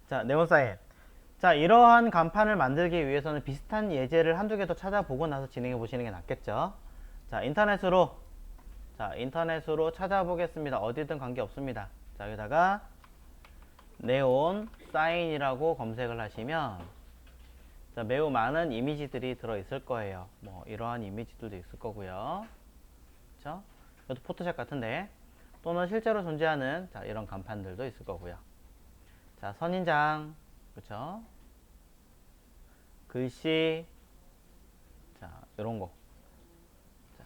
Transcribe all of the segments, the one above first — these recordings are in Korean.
자, 네온사인. 자, 이러한 간판을 만들기 위해서는 비슷한 예제를 한두 개 더 찾아보고 나서 진행해 보시는 게 낫겠죠. 자, 인터넷으로 찾아보겠습니다. 어디든 관계 없습니다. 자, 여기다가 네온 사인이라고 검색을 하시면 자, 매우 많은 이미지들이 들어있을 거예요. 뭐 이러한 이미지들도 있을 거고요. 그렇죠? 이것도 포토샵 같은데 또는 실제로 존재하는 자, 이런 간판들도 있을 거고요. 자, 선인장, 그렇죠? 글씨, 자, 이런 거. 자,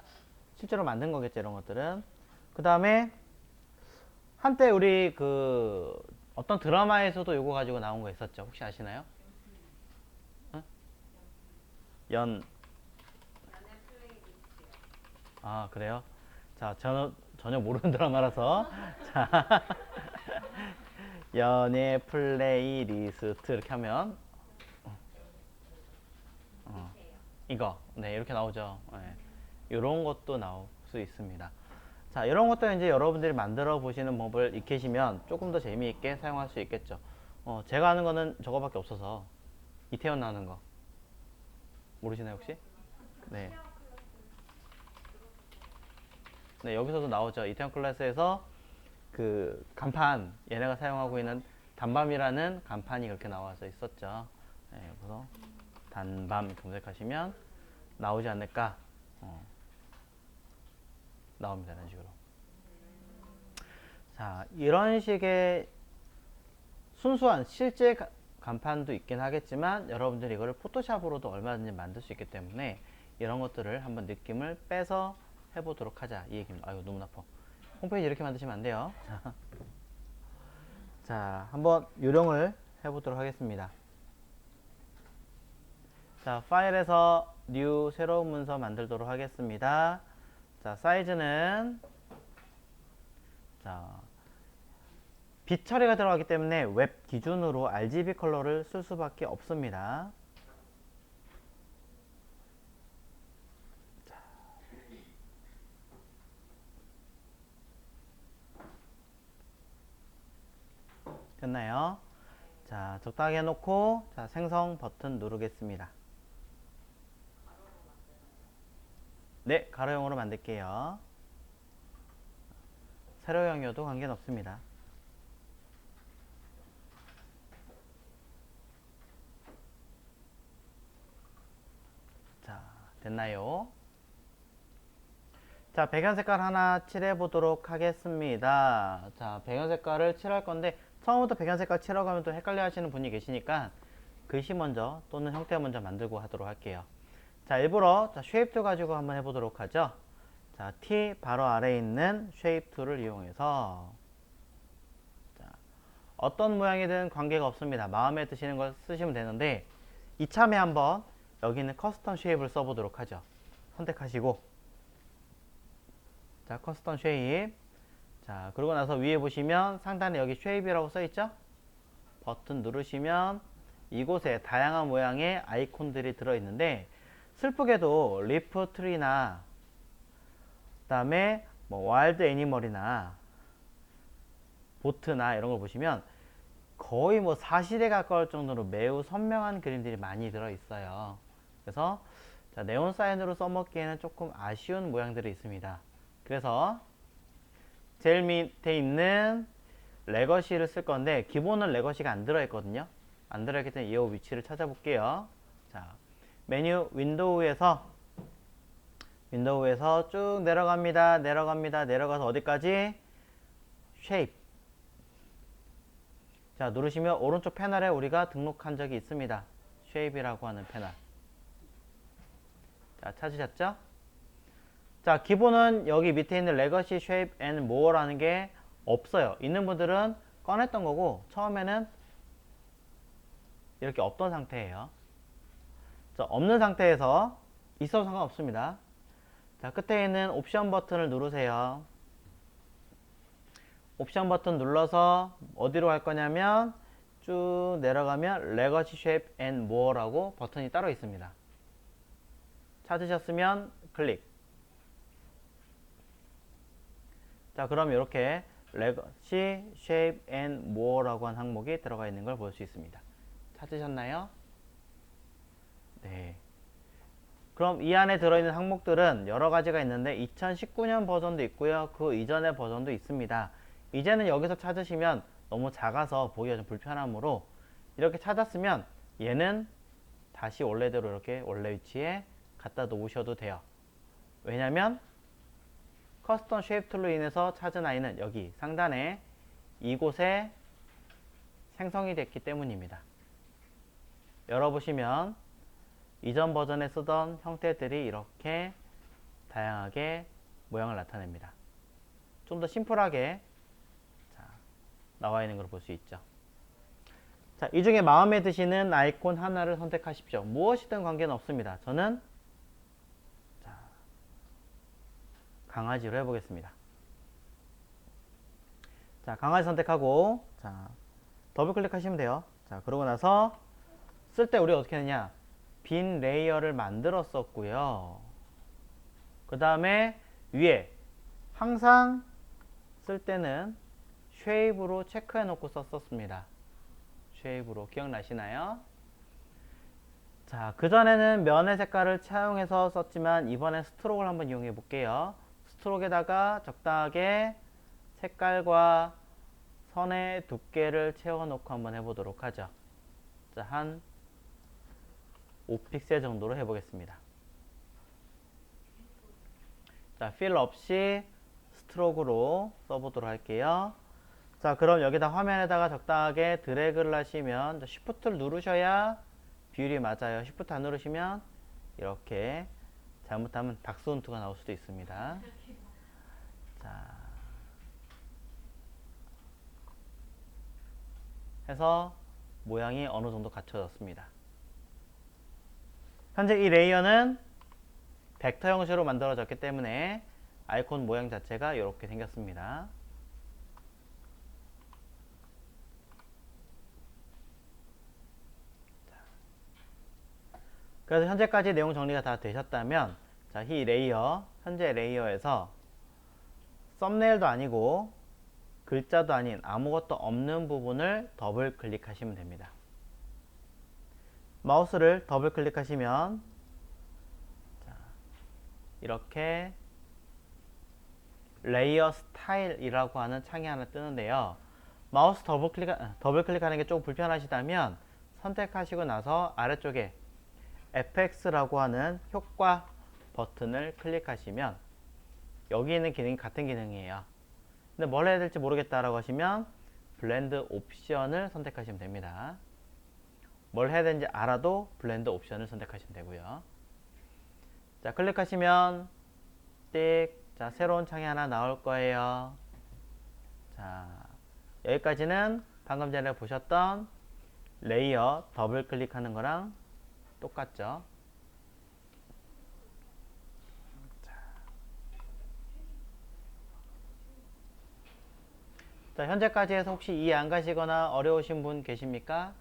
실제로 만든 거겠죠, 이런 것들은. 그 다음에 한때 우리 그 어떤 드라마에서도 이거 가지고 나온 거 있었죠. 혹시 아시나요? 응? 연, 아, 그래요? 자, 전혀 모르는 드라마라서. 자, 연애 플레이리스트 이렇게 하면 이거 네 이렇게 나오죠. 네. 이런 것도 나올 수 있습니다. 자, 이런 것도 이제 여러분들이 만들어 보시는 법을 익히시면 조금 더 재미있게 사용할 수 있겠죠. 제가 아는 거는 저거밖에 없어서 이태원 나오는 거 모르시나요 혹시? 네, 네 여기서도 나오죠. 이태원 클래스에서 그 간판 얘네가 사용하고 있는 단밤이라는 간판이 그렇게 나와서 있었죠. 네, 그래서 단밤 검색하시면 나오지 않을까? 나옵니다. 이런 식으로. 자, 이런 식의 순수한 실제 간판도 있긴 하겠지만 여러분들이 이거를 포토샵으로도 얼마든지 만들 수 있기 때문에 이런 것들을 한번 느낌을 빼서 해보도록 하자 이 얘기입니다. 아이고 너무 나빠. 홈페이지 이렇게 만드시면 안 돼요. 자, 한번 요령을 해보도록 하겠습니다. 자, 파일에서 new 새로운 문서 만들도록 하겠습니다. 자, 사이즈는 자, 빛 처리가 들어가기 때문에 웹 기준으로 RGB 컬러를 쓸 수밖에 없습니다. 됐나요? 자, 적당히 해놓고 자, 생성 버튼 누르겠습니다. 네, 가로형으로 만들게요. 세로형이어도 관계는 없습니다. 자, 됐나요? 자, 배경 색깔 하나 칠해 보도록 하겠습니다. 자, 배경 색깔을 칠할 건데 처음부터 배경 색깔 칠하고 하면 또 헷갈려 하시는 분이 계시니까 글씨 먼저 또는 형태 먼저 만들고 하도록 할게요. 자, 일부러 자, 쉐입 툴 가지고 한번 해보도록 하죠. 자, T 바로 아래에 있는 쉐입 툴을 이용해서 자, 어떤 모양이든 관계가 없습니다. 마음에 드시는 걸 쓰시면 되는데 이참에 한번 여기 있는 커스텀 쉐입을 써보도록 하죠. 선택하시고 자, 커스텀 쉐입. 자, 그러고 나서 위에 보시면 상단에 여기 쉐입이라고 써있죠? 버튼 누르시면 이곳에 다양한 모양의 아이콘들이 들어있는데 슬프게도 리프 트리나 그 다음에 뭐 와일드 애니멀이나 보트나 이런 걸 보시면 거의 뭐 사실에 가까울 정도로 매우 선명한 그림들이 많이 들어있어요. 그래서 자, 네온 사인으로 써먹기에는 조금 아쉬운 모양들이 있습니다. 그래서 제일 밑에 있는 레거시를 쓸 건데 기본은 레거시가 안 들어있거든요. 안 들어있기 때문에 이 위치를 찾아볼게요. 자, 메뉴 윈도우에서 쭉 내려가서 어디까지? 쉐입. 자, 누르시면 오른쪽 패널에 우리가 등록한 적이 있습니다. 쉐입이라고 하는 패널. 자, 찾으셨죠? 자, 기본은 여기 밑에 있는 레거시 쉐입 앤 모어라는 게 없어요. 있는 분들은 꺼냈던 거고 처음에는 이렇게 없던 상태예요. 자, 없는 상태에서 있어도 상관없습니다. 자, 끝에 있는 옵션 버튼을 누르세요. 옵션 버튼 눌러서 어디로 갈 거냐면 쭉 내려가면 레거시 쉐입 앤 모어라고 버튼이 따로 있습니다. 찾으셨으면 클릭. 자, 그럼 이렇게 레거시, 쉐입 앤 모어라고 한 항목이 들어가 있는 걸 볼 수 있습니다. 찾으셨나요? 네. 그럼 이 안에 들어있는 항목들은 여러 가지가 있는데 2019년 버전도 있고요. 그 이전의 버전도 있습니다. 이제는 여기서 찾으시면 너무 작아서 보기가 좀 불편하므로 이렇게 찾았으면 얘는 다시 원래대로 이렇게 원래 위치에 갖다 놓으셔도 돼요. 왜냐면 커스텀 쉐입 툴로 인해서 찾은 아이는 여기 상단에 이곳에 생성이 됐기 때문입니다. 열어보시면 이전 버전에 쓰던 형태들이 이렇게 다양하게 모양을 나타냅니다. 좀 더 심플하게 나와 있는 걸 볼 수 있죠. 자, 이 중에 마음에 드시는 아이콘 하나를 선택하십시오. 무엇이든 관계는 없습니다. 저는 강아지로 해보겠습니다. 자, 강아지 선택하고 더블 클릭하시면 돼요. 자, 그러고 나서 쓸 때 우리 어떻게 했느냐, 빈 레이어를 만들었었고요. 그 다음에 위에 항상 쓸 때는 쉐입으로 체크해 놓고 썼었습니다. 쉐입으로 기억나시나요? 자, 그전에는 면의 색깔을 차용해서 썼지만 이번엔 스트로크를 한번 이용해 볼게요. 스트로크에다가 적당하게 색깔과 선의 두께를 채워 놓고 한번 해보도록 하죠. 자, 한 5픽셀 정도로 해보겠습니다. 자, 필 없이 스트로크로 써보도록 할게요. 자, 그럼 여기다 화면에다가 적당하게 드래그를 하시면 Shift를 누르셔야 비율이 맞아요. Shift 안 누르시면 이렇게 잘못하면 닥스훈트가 나올 수도 있습니다. 자, 해서 모양이 어느 정도 갖춰졌습니다. 현재 이 레이어는 벡터 형식으로 만들어졌기 때문에 아이콘 모양 자체가 이렇게 생겼습니다. 그래서 현재까지 내용 정리가 다 되셨다면, 자, 이 레이어, 현재 레이어에서 썸네일도 아니고 글자도 아닌 아무것도 없는 부분을 더블 클릭하시면 됩니다. 마우스를 더블 클릭하시면 자, 이렇게 레이어 스타일이라고 하는 창이 하나 뜨는데요. 마우스 더블 클릭하는 게 조금 불편하시다면 선택하시고 나서 아래쪽에 FX라고 하는 효과 버튼을 클릭하시면 여기 있는 기능이 같은 기능이에요. 근데 뭘 해야 될지 모르겠다라고 하시면 블렌드 옵션을 선택하시면 됩니다. 뭘 해야 되는지 알아도 블렌드 옵션을 선택하시면 되고요. 자, 클릭하시면 띡, 자, 새로운 창이 하나 나올 거예요. 자, 여기까지는 방금 전에 보셨던 레이어 더블 클릭하는 거랑 똑같죠. 자, 현재까지 해서 혹시 이해 안 가시거나 어려우신 분 계십니까?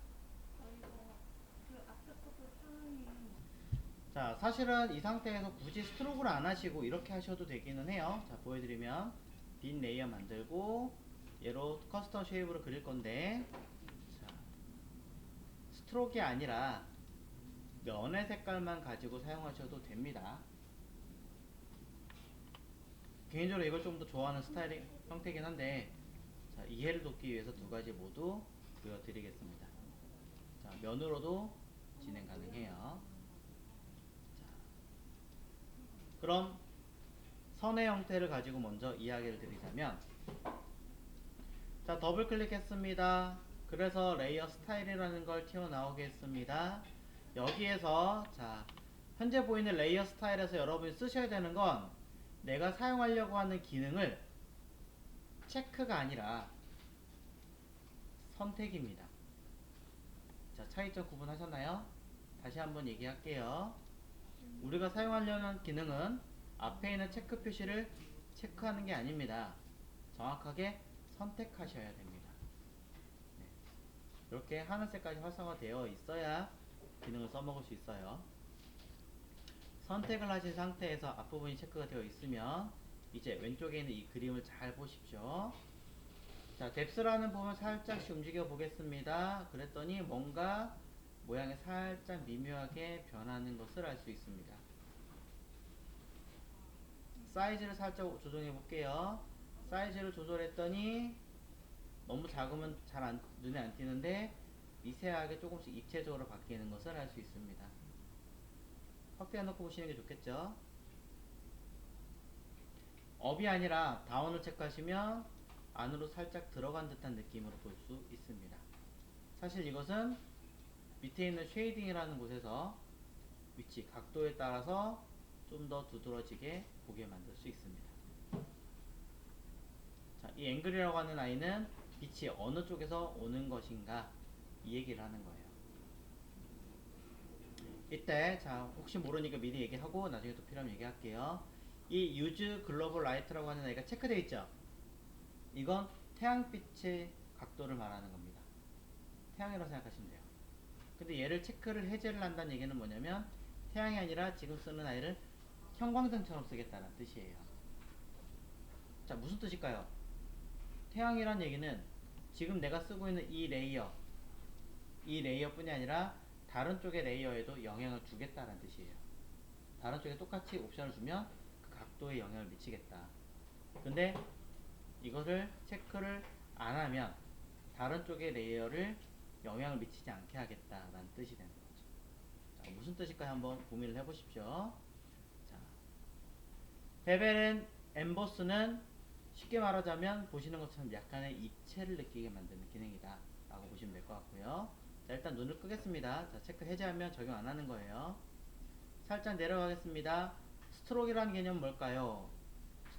자, 사실은 이 상태에서 굳이 스트로크를 안 하시고 이렇게 하셔도 되기는 해요. 자, 보여드리면 빈 레이어 만들고 얘로 커스텀 쉐입으로 그릴 건데, 자, 스트로크가 아니라 면의 색깔만 가지고 사용하셔도 됩니다. 개인적으로 이걸 좀 더 좋아하는 스타일의 형태이긴 한데, 자, 이해를 돕기 위해서 두 가지 모두 보여드리겠습니다. 자, 면으로도 진행 가능해요. 자, 그럼 선의 형태를 가지고 먼저 이야기를 드리자면, 자, 더블 클릭했습니다. 그래서 레이어 스타일이라는 걸 튀어나오게 했습니다. 여기에서 자, 현재 보이는 레이어 스타일에서 여러분이 쓰셔야 되는 건 내가 사용하려고 하는 기능을 체크가 아니라 선택입니다. 자, 차이점 구분하셨나요? 다시 한번 얘기할게요. 우리가 사용하려는 기능은 앞에 있는 체크 표시를 체크하는 게 아닙니다. 정확하게 선택하셔야 됩니다. 네. 이렇게 하늘색까지 활성화되어 있어야 기능을 써먹을 수 있어요. 선택을 하신 상태에서 앞부분이 체크가 되어 있으면 이제 왼쪽에 있는 이 그림을 잘 보십시오. 자, 뎁스라는 부분 살짝씩 움직여 보겠습니다. 그랬더니 뭔가 모양이 살짝 미묘하게 변하는 것을 알 수 있습니다. 사이즈를 살짝 조정해 볼게요. 사이즈를 조절했더니 너무 작으면 눈에 안 띄는데 미세하게 조금씩 입체적으로 바뀌는 것을 알 수 있습니다. 확대해 놓고 보시는 게 좋겠죠. 업이 아니라 다운을 체크하시면 안으로 살짝 들어간 듯한 느낌으로 볼 수 있습니다. 사실 이것은 밑에 있는 쉐이딩이라는 곳에서 위치, 각도에 따라서 좀 더 두드러지게 보게 만들 수 있습니다. 자, 이 앵글이라고 하는 아이는 빛이 어느 쪽에서 오는 것인가 이 얘기를 하는 거예요. 이때 자 혹시 모르니까 미리 얘기하고 나중에 또 필요하면 얘기할게요. 이 use global light라고 하는 아이가 체크되어 있죠. 이건 태양빛의 각도를 말하는 겁니다. 태양이라고 생각하시면 돼요. 근데 얘를 체크를 해제를 한다는 얘기는 뭐냐면 태양이 아니라 지금 쓰는 아이를 형광등처럼 쓰겠다는 뜻이에요. 자, 무슨 뜻일까요? 태양이란 얘기는 지금 내가 쓰고 있는 이 레이어 뿐이 아니라 다른 쪽의 레이어에도 영향을 주겠다는 뜻이에요. 다른 쪽에 똑같이 옵션을 주면 그 각도에 영향을 미치겠다. 근데 이것을 체크를 안 하면 다른 쪽의 레이어를 영향을 미치지 않게 하겠다라는 뜻이 되는 거죠. 자, 무슨 뜻일까요? 한번 고민을 해보십시오. 자, 베벨 엠보스는 쉽게 말하자면 보시는 것처럼 약간의 입체를 느끼게 만드는 기능이다 라고 보시면 될 것 같고요. 자, 일단 눈을 끄겠습니다. 자, 체크 해제하면 적용 안 하는 거예요. 살짝 내려가겠습니다. 스트로크라는 개념은 뭘까요?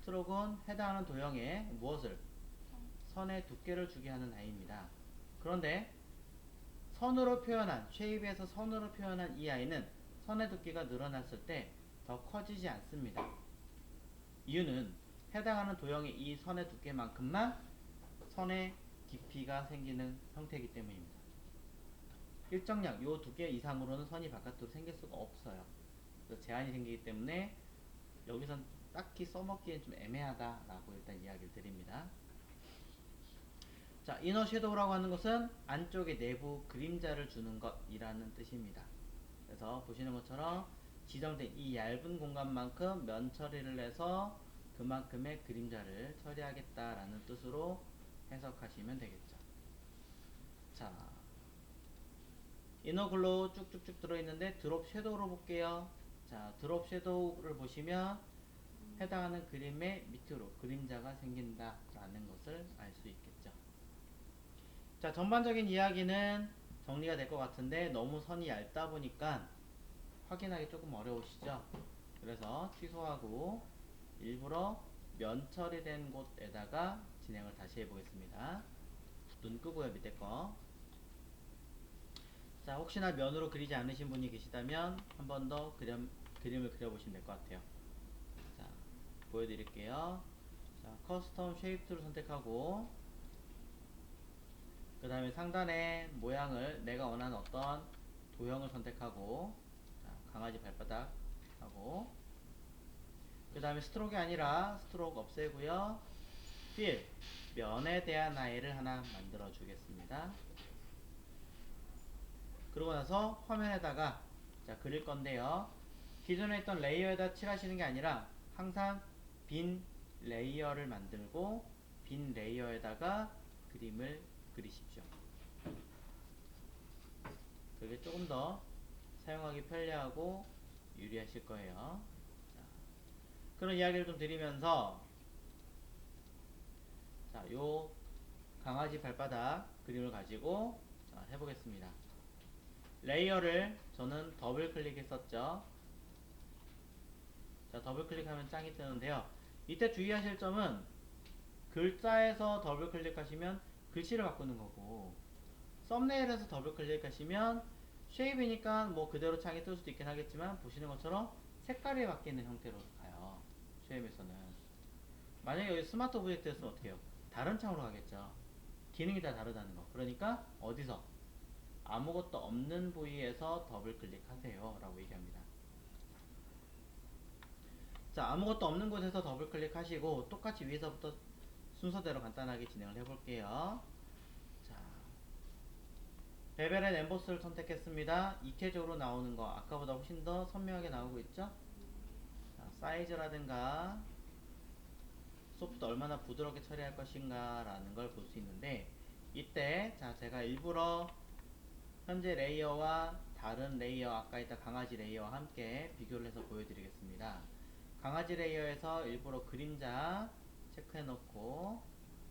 스트로크는 해당하는 도형에 무엇을? 선의 두께를 주게 하는 아이입니다. 그런데 선으로 표현한, 쉐입에서 선으로 표현한 이 아이는 선의 두께가 늘어났을 때 더 커지지 않습니다. 이유는 해당하는 도형의 이 선의 두께만큼만 선의 깊이가 생기는 형태이기 때문입니다. 일정량, 요 두께 이상으로는 선이 바깥으로 생길 수가 없어요. 그래서 제한이 생기기 때문에 여기선 딱히 써먹기엔 좀 애매하다라고 일단 이야기를 드립니다. 자, 이너 섀도우라고 하는 것은 안쪽에 내부 그림자를 주는 것이라는 뜻입니다. 그래서 보시는 것처럼 지정된 이 얇은 공간만큼 면 처리를 해서 그만큼의 그림자를 처리하겠다라는 뜻으로 해석하시면 되겠죠. 자, 이너 글로우 쭉쭉쭉 들어있는데 드롭 섀도우로 볼게요. 자, 드롭 섀도우를 보시면 해당하는 그림의 밑으로 그림자가 생긴다라는 것을 알 수 있겠죠. 자, 전반적인 이야기는 정리가 될 것 같은데 너무 선이 얇다 보니까 확인하기 조금 어려우시죠? 그래서 취소하고 일부러 면 처리된 곳에다가 진행을 다시 해보겠습니다. 눈 끄고요, 밑에 거. 자, 혹시나 면으로 그리지 않으신 분이 계시다면 한 번 더 그림을 그려보시면 될 것 같아요. 자, 보여드릴게요. 자, 커스텀 쉐입 툴을 선택하고 그 다음에 상단에 모양을 내가 원하는 어떤 도형을 선택하고 자, 강아지 발바닥 하고 그 다음에 스트로크가 아니라 스트로크 없애고요. 필 면에 대한 아이를 하나 만들어 주겠습니다. 그러고 나서 화면에다가 자, 그릴 건데요. 기존에 있던 레이어에다 칠하시는 게 아니라 항상 빈 레이어를 만들고 빈 레이어에다가 그림을 그리십시오. 그게 조금 더 사용하기 편리하고 유리하실 거예요. 자, 그런 이야기를 좀 드리면서 자, 요 강아지 발바닥 그림을 가지고 자, 해보겠습니다. 레이어를 저는 더블 클릭했었죠. 자, 더블 클릭하면 짱이 뜨는데요. 이때 주의하실 점은 글자에서 더블 클릭하시면 글씨를 바꾸는 거고 썸네일에서 더블 클릭하시면 쉐입이니까 뭐 그대로 창이 뜰 수도 있긴 하겠지만 보시는 것처럼 색깔이 바뀌는 형태로 가요. 쉐입에서는 만약에 여기 스마트 오브젝트였으면 어떻게 해요? 다른 창으로 가겠죠. 기능이 다 다르다는 거. 그러니까 어디서? 아무것도 없는 부위에서 더블 클릭하세요 라고 얘기합니다. 자, 아무것도 없는 곳에서 더블 클릭하시고 똑같이 위에서부터 순서대로 간단하게 진행을 해볼게요. 자, 베벨 앤 엠보스를 선택했습니다. 입체적으로 나오는 거 아까보다 훨씬 더 선명하게 나오고 있죠? 자, 사이즈라든가 소프트 얼마나 부드럽게 처리할 것인가 라는 걸 볼 수 있는데, 이때 자 제가 일부러 현재 레이어와 다른 레이어, 아까 있던 강아지 레이어와 함께 비교를 해서 보여드리겠습니다. 강아지 레이어에서 일부러 그림자 체크해 놓고,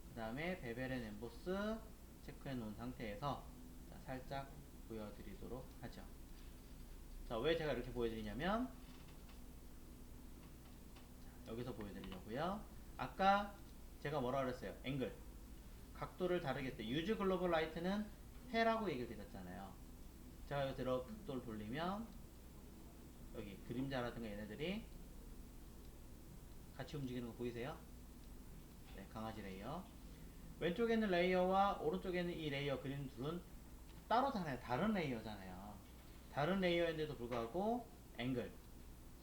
그 다음에 베벨 앤 엠보스 체크해 놓은 상태에서 자, 살짝 보여드리도록 하죠. 자, 왜 제가 이렇게 보여드리냐면, 자, 여기서 보여드리려고요. 아까 제가 뭐라 그랬어요? 앵글, 각도를 다르게 했을 때 유즈 글로벌 라이트는 해라고 얘기를 드렸잖아요. 제가 여기 들어 각도를 돌리면 여기 그림자라든가 얘네들이 같이 움직이는 거 보이세요? 네, 강아지 레이어. 왼쪽에 있는 레이어와 오른쪽에 있는 이 레이어 그림 둘은 따로잖아요. 다른 레이어잖아요. 다른 레이어인데도 불구하고 앵글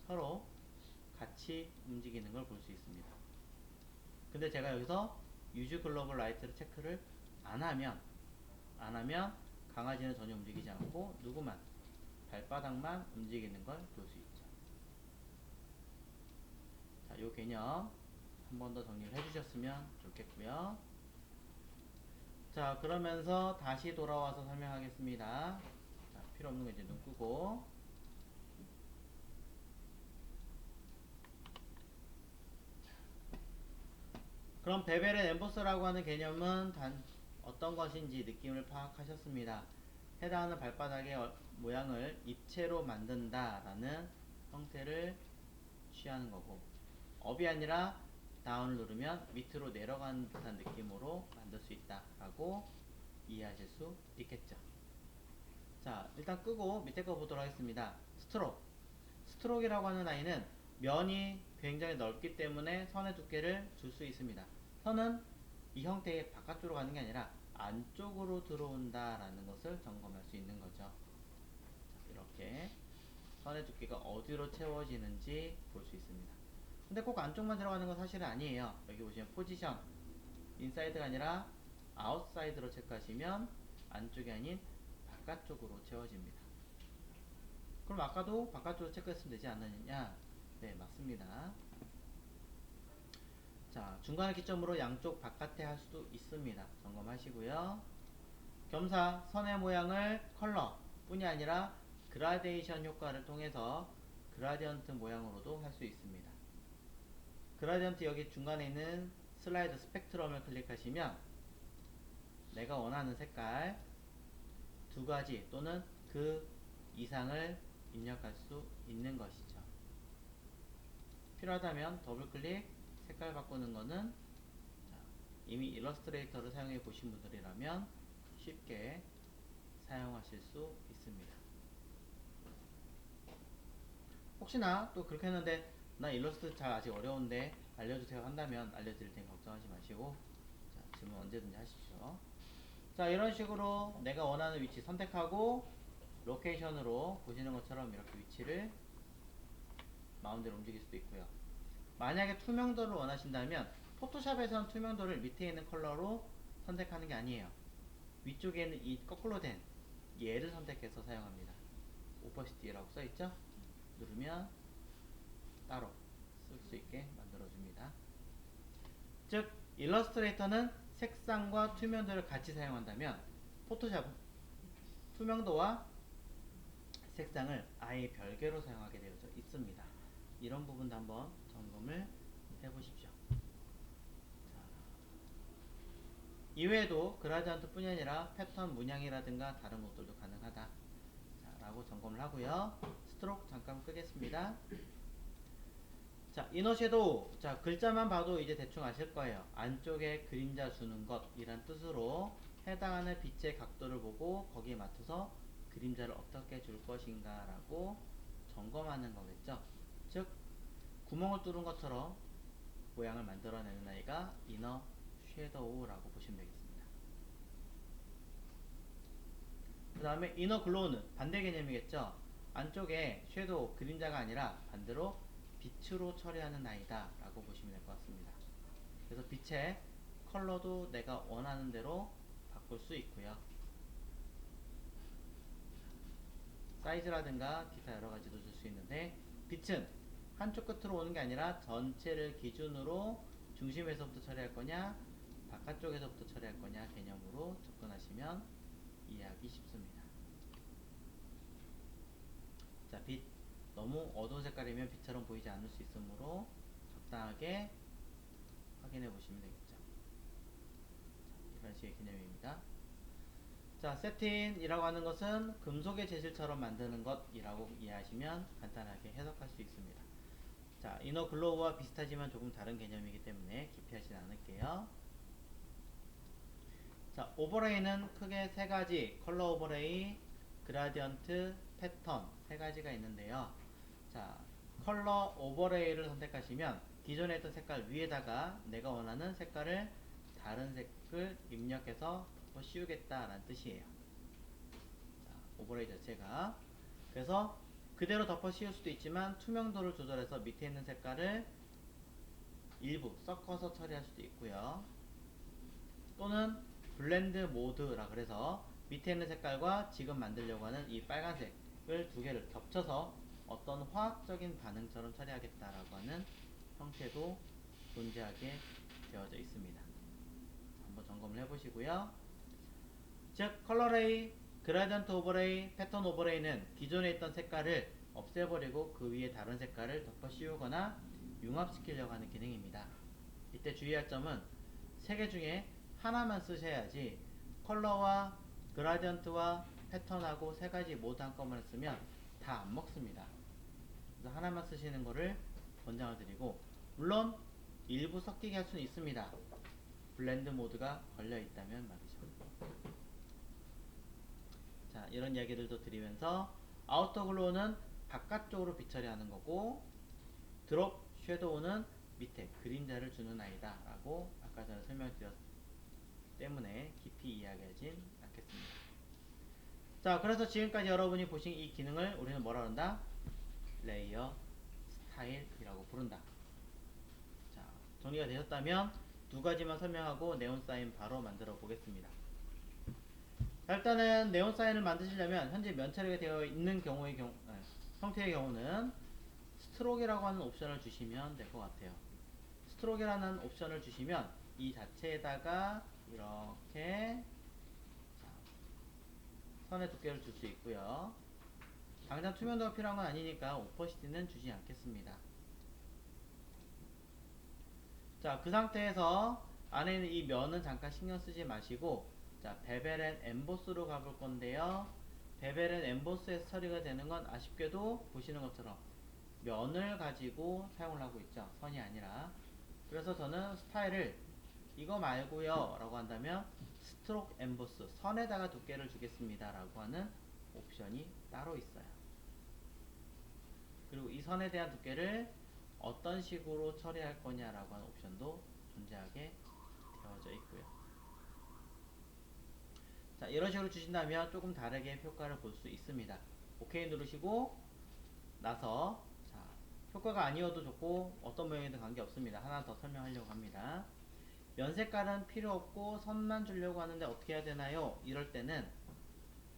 서로 같이 움직이는 걸 볼 수 있습니다. 근데 제가 여기서 유즈 글로벌 라이트를 체크를 안 하면 강아지는 전혀 움직이지 않고 누구만 발바닥만 움직이는 걸 볼 수 있죠. 자, 요 개념 한 번 더 정리를 해주셨으면 좋겠고요. 자, 그러면서 다시 돌아와서 설명하겠습니다. 자, 필요 없는 거 이제 눈 끄고. 그럼 베벨 앤 엠보스라고 하는 개념은 단 어떤 것인지 느낌을 파악하셨습니다. 해당하는 발바닥의 모양을 입체로 만든다라는 형태를 취하는 거고, 업이 아니라 다운을 누르면 밑으로 내려가는 듯한 느낌으로 만들 수 있다라고 이해하실 수 있겠죠. 자, 일단 끄고 밑에 거 보도록 하겠습니다. 스트로크이라고 하는 아이는 면이 굉장히 넓기 때문에 선의 두께를 줄 수 있습니다. 선은 이 형태의 바깥쪽으로 가는 게 아니라 안쪽으로 들어온다라는 것을 점검할 수 있는 거죠. 자, 이렇게 선의 두께가 어디로 채워지는지 볼 수 있습니다. 근데 꼭 안쪽만 들어가는 건 사실은 아니에요. 여기 보시면 포지션, 인사이드가 아니라 아웃사이드로 체크하시면 안쪽이 아닌 바깥쪽으로 채워집니다. 그럼 아까도 바깥쪽으로 체크했으면 되지 않느냐? 네, 맞습니다. 자, 중간을 기점으로 양쪽 바깥에 할 수도 있습니다. 점검하시고요. 겸사 선의 모양을 컬러 뿐이 아니라 그라데이션 효과를 통해서 그라디언트 모양으로도 할 수 있습니다. 그라디언트 여기 중간에 있는 슬라이드 스펙트럼을 클릭하시면 내가 원하는 색깔 두 가지 또는 그 이상을 입력할 수 있는 것이죠. 필요하다면 더블클릭, 색깔 바꾸는 거는 이미 일러스트레이터를 사용해 보신 분들이라면 쉽게 사용하실 수 있습니다. 혹시나 또 그렇게 했는데 나 일러스트 잘 아직 어려운데 알려주세요 한다면 알려드릴 테니 걱정하지 마시고, 자, 질문 언제든지 하십시오. 자, 이런 식으로 내가 원하는 위치 선택하고 로케이션으로 보시는 것처럼 이렇게 위치를 마음대로 움직일 수도 있고요. 만약에 투명도를 원하신다면 포토샵에서는 투명도를 밑에 있는 컬러로 선택하는 게 아니에요. 위쪽에 있는 이 거꾸로 된 얘를 선택해서 사용합니다. 오퍼시티라고 써있죠? 누르면 따로 쓸 수 있게 만들어줍니다. 즉 일러스트레이터는 색상과 투명도를 같이 사용한다면 포토샵은 투명도와 색상을 아예 별개로 사용하게 되어 있습니다. 이런 부분도 한번 점검을 해보십시오. 자, 이외에도 그라디언트 뿐이 아니라 패턴 문양이라든가 다른 것들도 가능하다, 자, 라고 점검을 하고요. 스트로크 잠깐 끄겠습니다. 자, 이너 섀도우. 자, 글자만 봐도 이제 대충 아실 거예요. 안쪽에 그림자 주는 것 이란 뜻으로 해당하는 빛의 각도를 보고 거기에 맞춰서 그림자를 어떻게 줄 것인가 라고 점검하는 거겠죠. 즉 구멍을 뚫은 것처럼 모양을 만들어내는 아이가 이너 섀도우라고 보시면 되겠습니다. 그 다음에 이너 글로우는 반대 개념이겠죠. 안쪽에 섀도우 그림자가 아니라 반대로 빛으로 처리하는 아이다 라고 보시면 될 것 같습니다. 그래서 빛의 컬러도 내가 원하는 대로 바꿀 수 있고요. 사이즈라든가 기타 여러 가지도 줄 수 있는데, 빛은 한쪽 끝으로 오는 게 아니라 전체를 기준으로 중심에서부터 처리할 거냐, 바깥쪽에서부터 처리할 거냐 개념으로 접근하시면 이해하기 쉽습니다. 자, 빛 너무 어두운 색깔이면 빛처럼 보이지 않을 수 있으므로 적당하게 확인해 보시면 되겠죠. 자, 이런 식의 개념입니다. 자, 세틴이라고 하는 것은 금속의 재질처럼 만드는 것이라고 이해하시면 간단하게 해석할 수 있습니다. 자, 이너 글로우와 비슷하지만 조금 다른 개념이기 때문에 깊이 하진 않을게요. 자, 오버레이는 크게 세 가지, 컬러 오버레이, 그라디언트, 패턴 세 가지가 있는데요. 자, 컬러 오버레이를 선택하시면 기존에 있던 색깔 위에다가 내가 원하는 색깔을 다른 색을 입력해서 덮어 씌우겠다라는 뜻이에요. 자, 오버레이 자체가. 그래서 그대로 덮어 씌울 수도 있지만 투명도를 조절해서 밑에 있는 색깔을 일부 섞어서 처리할 수도 있고요. 또는 블렌드 모드라 그래서 밑에 있는 색깔과 지금 만들려고 하는 이 빨간색을 두 개를 겹쳐서 어떤 화학적인 반응처럼 처리하겠다라고 하는 형태도 존재하게 되어져 있습니다. 한번 점검을 해보시고요. 즉 컬러레이, 그라디언트 오버레이, 패턴 오버레이는 기존에 있던 색깔을 없애버리고 그 위에 다른 색깔을 덮어 씌우거나 융합시키려고 하는 기능입니다. 이때 주의할 점은 세 개 중에 하나만 쓰셔야지 컬러와 그라디언트와 패턴하고 세 가지 모두 한꺼번에 쓰면 다 안 먹습니다. 그래서 하나만 쓰시는 거를 권장을 드리고, 물론 일부 섞이게 할 수는 있습니다. 블렌드 모드가 걸려 있다면 말이죠. 자, 이런 이야기들도 드리면서 아우터 글로우는 바깥쪽으로 빛 처리하는 거고, 드롭 섀도우는 밑에 그림자를 주는 아이다 라고 아까 전에 설명드렸기 때문에 깊이 이야기하진 않겠습니다. 자, 그래서 지금까지 여러분이 보신 이 기능을 우리는 뭐라 그런다? 레이어 스타일이라고 부른다. 자, 정리가 되셨다면 두 가지만 설명하고 네온 사인 바로 만들어 보겠습니다. 자, 일단은 네온 사인을 만드시려면 현재 면처리가 되어 있는 형태의 경우는 스트로크라고 하는 옵션을 주시면 될 것 같아요. 스트로크라는 옵션을 주시면 이 자체에다가 이렇게 선의 두께를 줄 수 있고요. 당장 투명도가 필요한 건 아니니까 오퍼시티는 주지 않겠습니다. 자, 그 상태에서 안에 있는 이 면은 잠깐 신경 쓰지 마시고, 자, 베벨 앤 엠보스로 가볼 건데요. 베벨 앤 엠보스에서 처리가 되는 건 아쉽게도 보시는 것처럼 면을 가지고 사용을 하고 있죠. 선이 아니라. 그래서 저는 스타일을 이거 말고요 라고 한다면 스트로크 엠보스, 선에다가 두께를 주겠습니다 라고 하는 옵션이 따로 있어요. 그리고 이 선에 대한 두께를 어떤 식으로 처리할 거냐라고 하는 옵션도 존재하게 되어져 있고요. 자, 이런 식으로 주신다면 조금 다르게 효과를 볼 수 있습니다. OK 누르시고 나서, 자, 효과가 아니어도 좋고 어떤 모양이든 관계없습니다. 하나 더 설명하려고 합니다. 면 색깔은 필요 없고 선만 주려고 하는데 어떻게 해야 되나요? 이럴 때는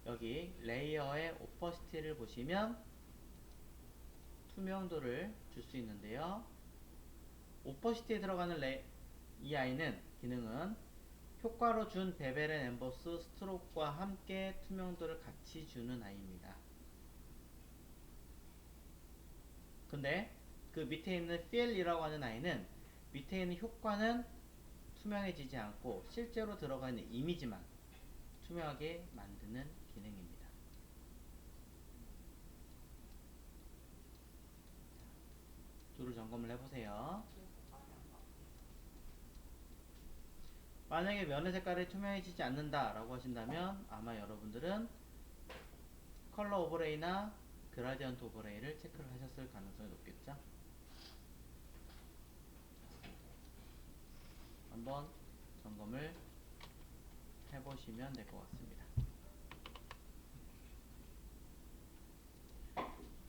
여기 레이어의 오퍼시티를 보시면 투명도를 줄 수 있는데요. 오퍼시티에 들어가는 이 아이는 기능은 효과로 준 베벨 앤 엠보스 스트로크와 함께 투명도를 같이 주는 아이입니다. 근데 그 밑에 있는 fill이라고 하는 아이는 밑에 있는 효과는 투명해지지 않고 실제로 들어가 있는 이미지만 투명하게 만드는 기능입니다. 둘을 점검을 해보세요. 만약에 면의 색깔이 투명해지지 않는다 라고 하신다면 아마 여러분들은 컬러 오버레이나 그라디언트 오버레이를 체크를 하셨을 가능성이 높겠죠. 한번 점검을 해보시면 될 것 같습니다.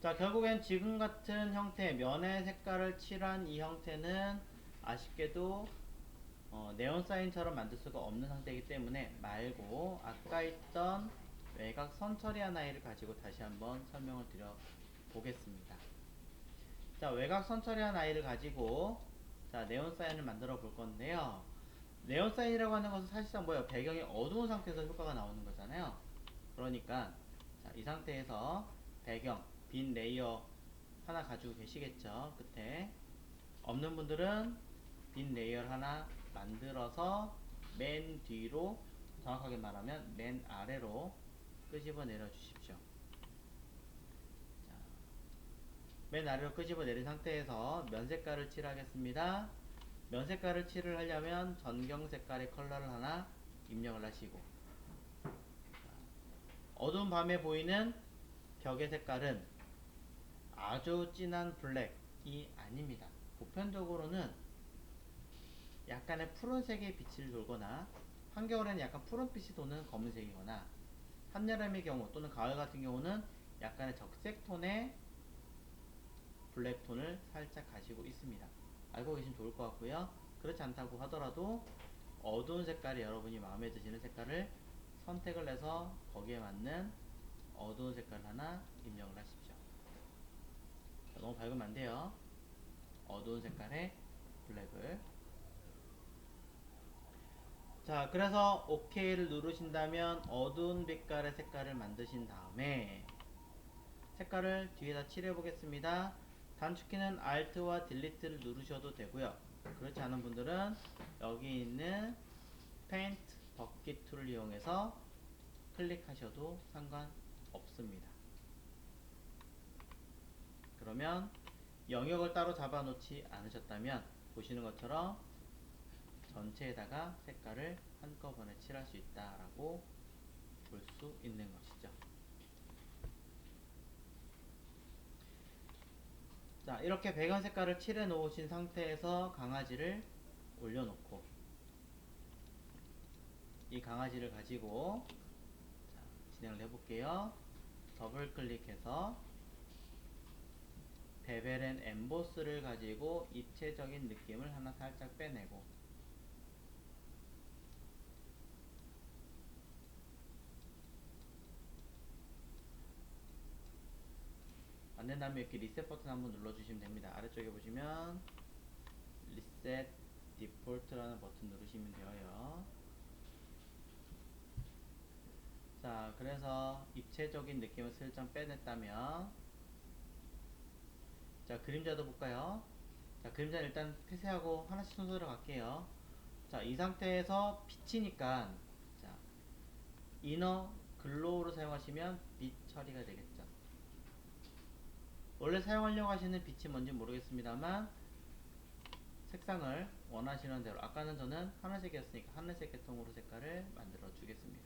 자, 결국엔 지금 같은 형태, 면의 색깔을 칠한 이 형태는 아쉽게도 네온 사인처럼 만들 수가 없는 상태이기 때문에 말고 아까 있던 외곽 선 처리한 아이를 가지고 다시 한번 설명을 드려 보겠습니다. 자, 외곽 선 처리한 아이를 가지고 자, 네온 사인을 만들어 볼 건데요. 네온 사인이라고 하는 것은 사실상 뭐예요? 배경이 어두운 상태에서 효과가 나오는 거잖아요. 그러니까 자, 이 상태에서 배경 빈 레이어 하나 가지고 계시겠죠. 끝에 없는 분들은 빈 레이어를 하나 만들어서 맨 뒤로, 정확하게 말하면 맨 아래로 끄집어 내려 주십시오. 자, 맨 아래로 끄집어 내린 상태에서 면 색깔을 칠하겠습니다. 면 색깔을 칠을 하려면 전경 색깔의 컬러를 하나 입력을 하시고, 어두운 밤에 보이는 벽의 색깔은 아주 진한 블랙이 아닙니다. 보편적으로는 약간의 푸른색의 빛을 돌거나, 한겨울에는 약간 푸른빛이 도는 검은색이거나, 한여름의 경우 또는 가을 같은 경우는 약간의 적색 톤의 블랙 톤을 살짝 가지고 있습니다. 알고 계시면 좋을 것 같고요. 그렇지 않다고 하더라도 어두운 색깔이 여러분이 마음에 드시는 색깔을 선택을 해서 거기에 맞는 어두운 색깔 하나 입력을 하십시오. 자, 너무 밝으면 안 돼요. 어두운 색깔의 블랙을. 자, 그래서 OK를 누르신다면 어두운 빛깔의 색깔을 만드신 다음에 색깔을 뒤에다 칠해 보겠습니다. 단축키는 Alt와 Delete를 누르셔도 되고요. 그렇지 않은 분들은 여기 있는 Paint 버킷 툴을 이용해서 클릭하셔도 상관없습니다. 그러면 영역을 따로 잡아 놓지 않으셨다면 보시는 것처럼 전체에다가 색깔을 한꺼번에 칠할 수 있다라고 볼 수 있는 것이죠. 자, 이렇게 배경 색깔을 칠해 놓으신 상태에서 강아지를 올려놓고, 이 강아지를 가지고 자, 진행을 해볼게요. 더블 클릭해서 베벨 앤 엠보스를 가지고 입체적인 느낌을 하나 살짝 빼내고, 안된다면 이렇게 리셋 버튼 한번 눌러주시면 됩니다. 아래쪽에 보시면 리셋 디폴트라는 버튼 누르시면 되어요. 자, 그래서 입체적인 느낌을 슬쩍 빼냈다면, 자, 그림자도 볼까요? 자, 그림자 일단 폐쇄하고 하나씩 순서대로 갈게요. 자, 이 상태에서 빛이니까 자, 이너 글로우를 사용하시면 빛 처리가 되겠죠. 원래 사용하려고 하시는 빛이 뭔지 모르겠습니다만 색상을 원하시는 대로, 아까는 저는 하늘색이었으니까 하늘색 계통으로 색깔을 만들어 주겠습니다.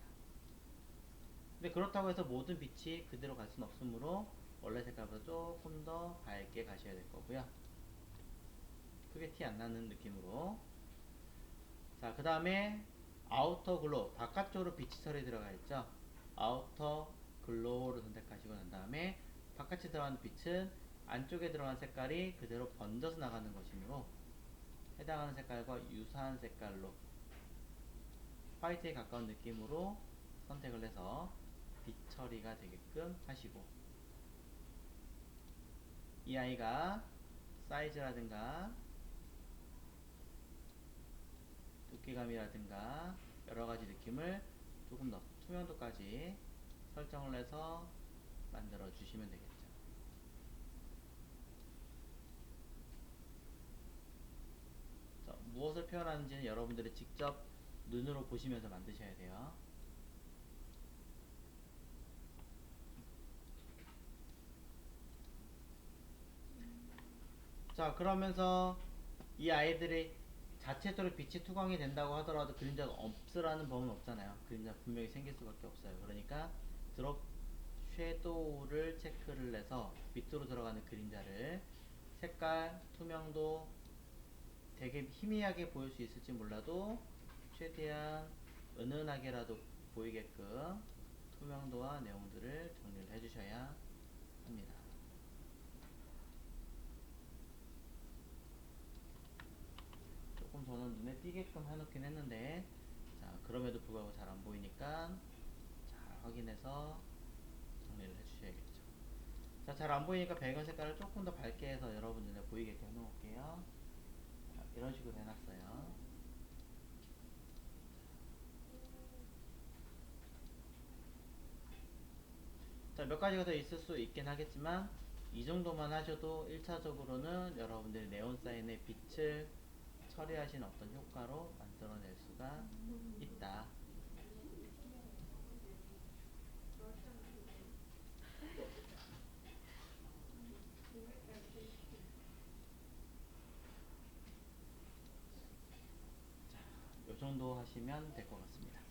근데 그렇다고 해서 모든 빛이 그대로 갈 수는 없으므로 원래 색깔보다 조금 더 밝게 가셔야 될 거고요. 크게 티 안 나는 느낌으로. 자, 그 다음에 아우터 글로우, 바깥쪽으로 빛이 처리 들어가 있죠. 아우터 글로우를 선택하시고 난 다음에 바깥에 들어가는 빛은 안쪽에 들어간 색깔이 그대로 번져서 나가는 것이므로 해당하는 색깔과 유사한 색깔로 화이트에 가까운 느낌으로 선택을 해서 빛 처리가 되게끔 하시고, 이 아이가 사이즈라든가 두께감이라든가 여러가지 느낌을 조금 더 투명도까지 설정을 해서 만들어 주시면 되겠죠. 자, 무엇을 표현하는지는 여러분들이 직접 눈으로 보시면서 만드셔야 돼요. 자, 그러면서 이 아이들이 자체적으로 빛이 투광이 된다고 하더라도 그림자가 없으라는 법은 없잖아요. 그림자 분명히 생길 수밖에 없어요. 그러니까 드롭 섀도우를 체크를 해서 밑으로 들어가는 그림자를 색깔, 투명도 되게 희미하게 보일 수 있을지 몰라도 최대한 은은하게라도 보이게끔 투명도와 내용들을 정리를 해주셔야 합니다. 조금 저는 눈에 띄게끔 해놓긴 했는데, 자, 그럼에도 불구하고 잘 안 보이니까 잘 확인해서 정리를 해주셔야겠죠. 자, 잘 안 보이니까 배경 색깔을 조금 더 밝게 해서 여러분 눈에 보이게끔 해놓을게요. 자, 이런 식으로 해놨어요. 자, 몇 가지가 더 있을 수 있긴 하겠지만 이 정도만 하셔도 1차적으로는 여러분들이 네온 사인의 빛을 처리하신 어떤 효과로 만들어낼 수가 있다. 이 정도 하시면 될 것 같습니다.